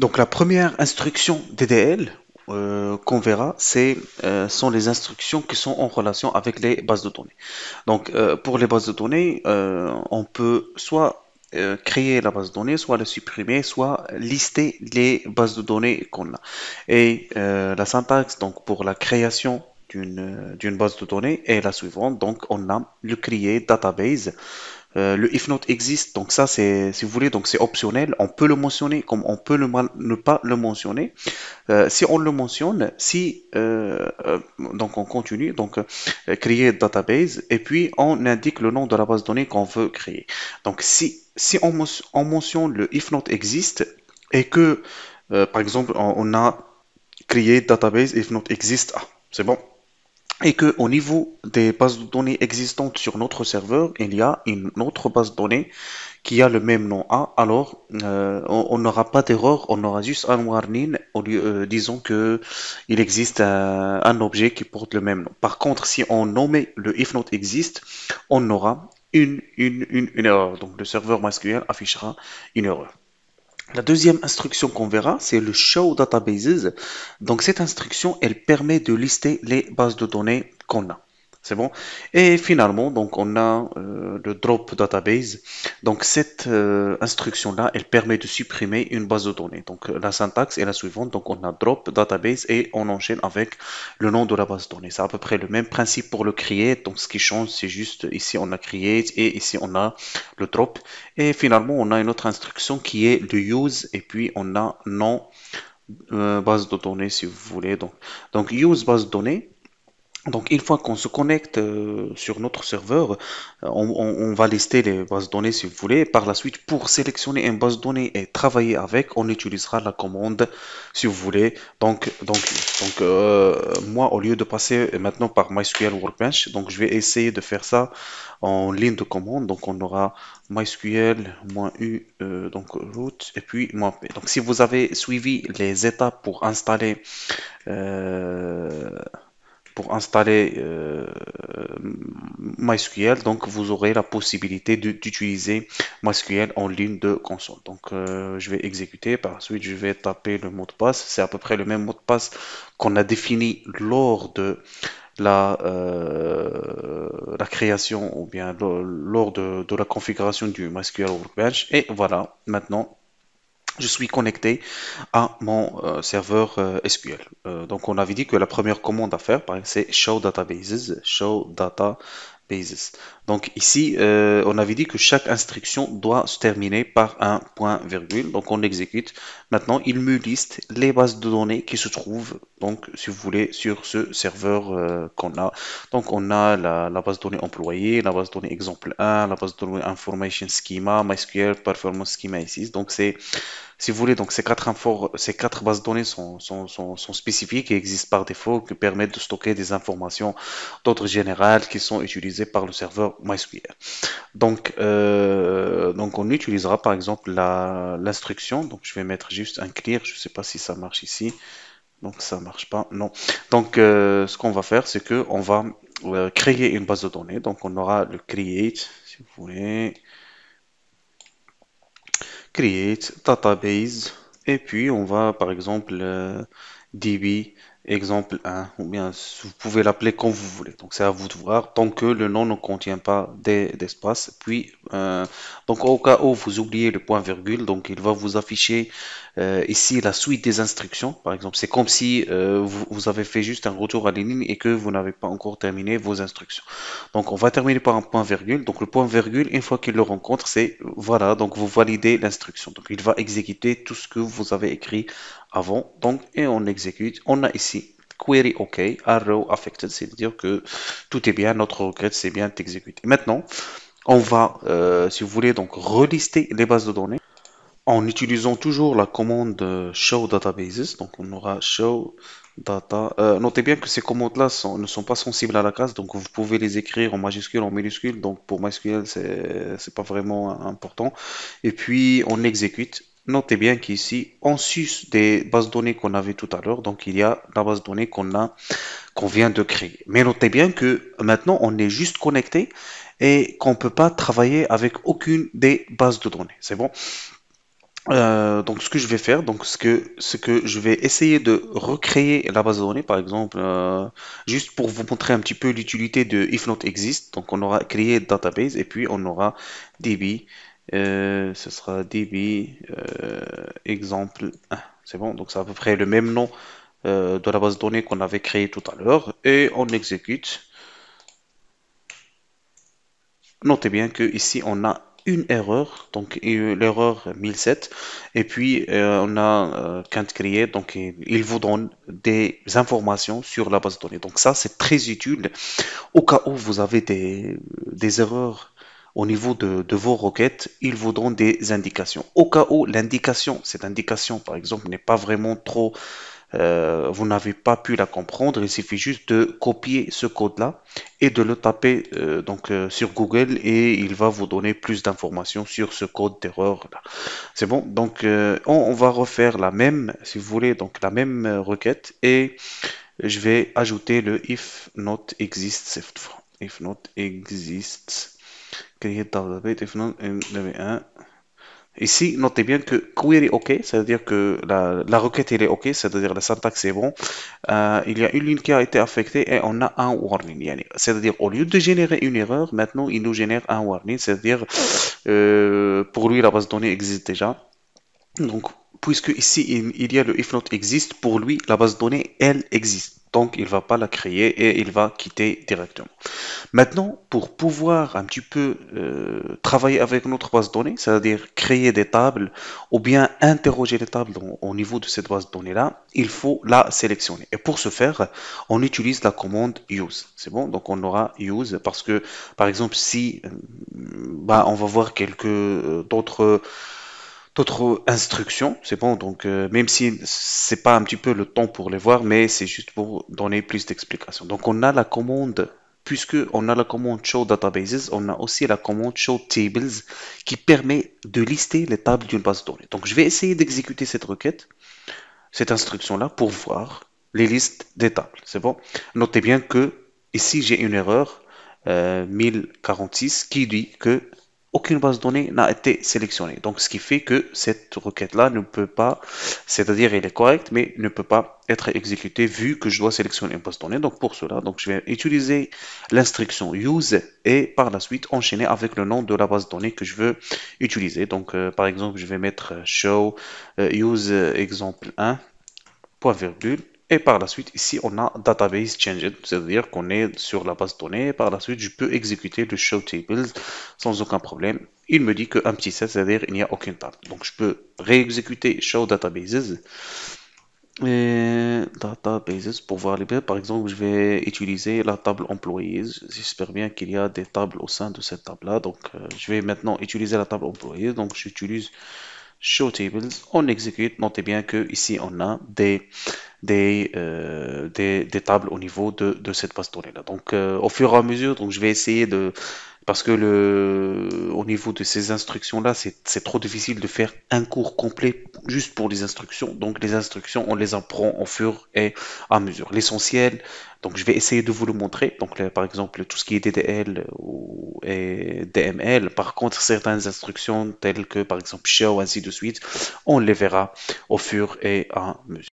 Donc la première instruction DDL qu'on verra, sont les instructions qui sont en relation avec les bases de données. Donc pour les bases de données, on peut soit créer la base de données, soit la supprimer, soit lister les bases de données qu'on a. Et la syntaxe donc pour la création d'une base de données est la suivante. Donc on a le create database. Le if not existe, donc ça c'est, si vous voulez, donc c'est optionnel. On peut le mentionner comme on peut ne pas le mentionner. Si on le mentionne, donc on continue, donc créer database et puis on indique le nom de la base de données qu'on veut créer. Donc si on mentionne le if not existe et que par exemple on a créé database if not existe, c'est bon, et que au niveau des bases de données existantes sur notre serveur, il y a une autre base de données qui a le même nom A, alors on n'aura pas d'erreur, on aura juste un warning disons que il existe un objet qui porte le même nom. Par contre, si on nommait le if not existe, on aura une erreur. Donc le serveur MySQL affichera une erreur. La deuxième instruction qu'on verra, c'est le show databases. Donc cette instruction, elle permet de lister les bases de données qu'on a. C'est bon. Et finalement, donc on a le drop database. Donc cette instruction-là, elle permet de supprimer une base de données. Donc la syntaxe est la suivante. Donc on a drop database et on enchaîne avec le nom de la base de données. C'est à peu près le même principe pour le create. Donc ce qui change, c'est juste ici on a create et ici on a le drop. Et finalement, on a une autre instruction qui est le use et puis on a non base de données si vous voulez. Donc use base de données. Donc, une fois qu'on se connecte sur notre serveur, on va lister les bases de données si vous voulez. Par la suite, pour sélectionner une base de données et travailler avec, on utilisera la commande si vous voulez. Moi, au lieu de passer maintenant par MySQL Workbench, donc je vais essayer de faire ça en ligne de commande. Donc, on aura MySQL-u, donc root, et puis -p. Donc, si vous avez suivi les étapes euh, pour installer MySQL, donc vous aurez la possibilité d'utiliser MySQL en ligne de console. Donc je vais exécuter, par la suite je vais taper le mot de passe. C'est à peu près le même mot de passe qu'on a défini lors de la création ou bien lors de la configuration du MySQL Workbench. Et voilà, maintenant je suis connecté à mon serveur SQL. Donc on avait dit que la première commande à faire, par exemple, c'est show databases, show databases. Donc ici, on avait dit que chaque instruction doit se terminer par un point virgule. Donc on exécute. Maintenant, il me liste les bases de données qui se trouvent, donc si vous voulez, sur ce serveur qu'on a. Donc on a la base de données employée, la base de données exemple 1, la base de données information schema, MySQL performance schema ici. Donc c'est si vous voulez, donc ces quatre bases de données sont spécifiques et existent par défaut, qui permettent de stocker des informations d'ordre général qui sont utilisées par le serveur MySQL. Donc on utilisera par exemple l'instruction. Donc je vais mettre juste un clear. Je ne sais pas si ça marche ici. Donc ça marche pas. Non. Donc ce qu'on va faire, c'est que on va créer une base de données. Donc on aura le create, si vous voulez create database et puis on va par exemple DB exemple 1 ou bien vous pouvez l'appeler comme vous voulez. Donc c'est à vous de voir tant que le nom ne contient pas d'espace. Puis donc au cas où vous oubliez le point virgule, donc il va vous afficher ici la suite des instructions. Par exemple, c'est comme si vous avez fait juste un retour à la ligne et que vous n'avez pas encore terminé vos instructions. Donc on va terminer par un point virgule. Donc le point virgule, une fois qu'il le rencontre, c'est voilà, donc vous validez l'instruction. Donc il va exécuter tout ce que vous avez écrit avant. Donc et on exécute. On a ici query OK, arrow affected, c'est-à-dire que tout est bien, notre requête c'est bien exécuté. Maintenant, on va, si vous voulez, donc relister les bases de données en utilisant toujours la commande show databases. Donc on aura show data. Notez bien que ces commandes-là ne sont pas sensibles à la classe, donc vous pouvez les écrire en majuscule, en minuscule. Donc pour MySQL, c'est pas vraiment important. Et puis on exécute. Notez bien qu'ici, en sus des bases de données qu'on avait tout à l'heure, donc il y a la base de données qu'on vient de créer. Mais notez bien que maintenant on est juste connecté et qu'on peut pas travailler avec aucune des bases de données. C'est bon? Donc ce que je vais faire, donc ce que je vais essayer de recréer la base de données, par exemple, juste pour vous montrer un petit peu l'utilité de if not exist. Donc on aura créé database et puis on aura db, ce sera db exemple 1. C'est bon, donc c'est à peu près le même nom de la base de données qu'on avait créé tout à l'heure et on exécute. Notez bien que ici on a une erreur, donc l'erreur 1007, et puis on a can't create, donc il vous donne des informations sur la base de données. Donc ça c'est très utile au cas où vous avez des erreurs au niveau de vos requêtes, il vous donne des indications. Au cas où l'indication, cette indication par exemple n'est pas vraiment trop vous n'avez pas pu la comprendre, il suffit juste de copier ce code-là et de le taper sur Google et il va vous donner plus d'informations sur ce code d'erreur-là. C'est bon, donc on va refaire la même, si vous voulez, donc la même requête et je vais ajouter le if not exists cette fois. If not exists, create database, if not, Ici, notez bien que query OK, c'est-à-dire que la requête elle est OK, c'est-à-dire la syntaxe est bon. Il y a une ligne qui a été affectée et on a un warning. C'est-à-dire au lieu de générer une erreur, maintenant il nous génère un warning, c'est-à-dire pour lui la base de données existe déjà. Donc, puisque ici il y a le if not exist, pour lui la base de données elle existe. Donc il va pas la créer et il va quitter directement. Maintenant, pour pouvoir un petit peu travailler avec notre base de données, c'est-à-dire créer des tables ou bien interroger les tables au niveau de cette base de données-là, il faut la sélectionner. Et pour ce faire, on utilise la commande use. C'est bon? Donc on aura use parce que, par exemple, si on va voir quelques d'autres instructions, c'est bon, donc même si c'est pas un petit peu le temps pour les voir, mais c'est juste pour donner plus d'explications. Donc on a la commande, puisque on a la commande show databases, on a aussi la commande show tables qui permet de lister les tables d'une base de données. Donc je vais essayer d'exécuter cette requête, cette instruction-là, pour voir les listes des tables. C'est bon. Notez bien que ici j'ai une erreur 1046 qui dit que aucune base de données n'a été sélectionnée. Donc, ce qui fait que cette requête-là ne peut pas, c'est-à-dire elle est correcte, mais ne peut pas être exécutée vu que je dois sélectionner une base de données. Donc, pour cela, donc, je vais utiliser l'instruction use et par la suite enchaîner avec le nom de la base de données que je veux utiliser. Donc, par exemple, je vais mettre show use exemple 1 point virgule. Et par la suite, ici, on a database changed, c'est-à-dire qu'on est sur la base de données. Par la suite, je peux exécuter le show tables sans aucun problème. Il me dit qu'un petit set, c'est-à-dire il n'y a aucune table. Donc, je peux réexécuter show databases. Et databases pour voir les biens. Par exemple, je vais utiliser la table employees. J'espère bien qu'il y a des tables au sein de cette table-là. Donc, je vais maintenant utiliser la table employees. Donc, j'utilise show tables. On exécute. Notez bien que ici, on a des tables au niveau de cette base de données là. Donc au fur et à mesure, donc je vais essayer de parce que au niveau de ces instructions là, c'est trop difficile de faire un cours complet juste pour les instructions. Donc les instructions, on les apprend au fur et à mesure. L'essentiel, donc je vais essayer de vous le montrer. Donc par exemple tout ce qui est DDL et DML. Par contre certaines instructions telles que par exemple show ainsi de suite, on les verra au fur et à mesure.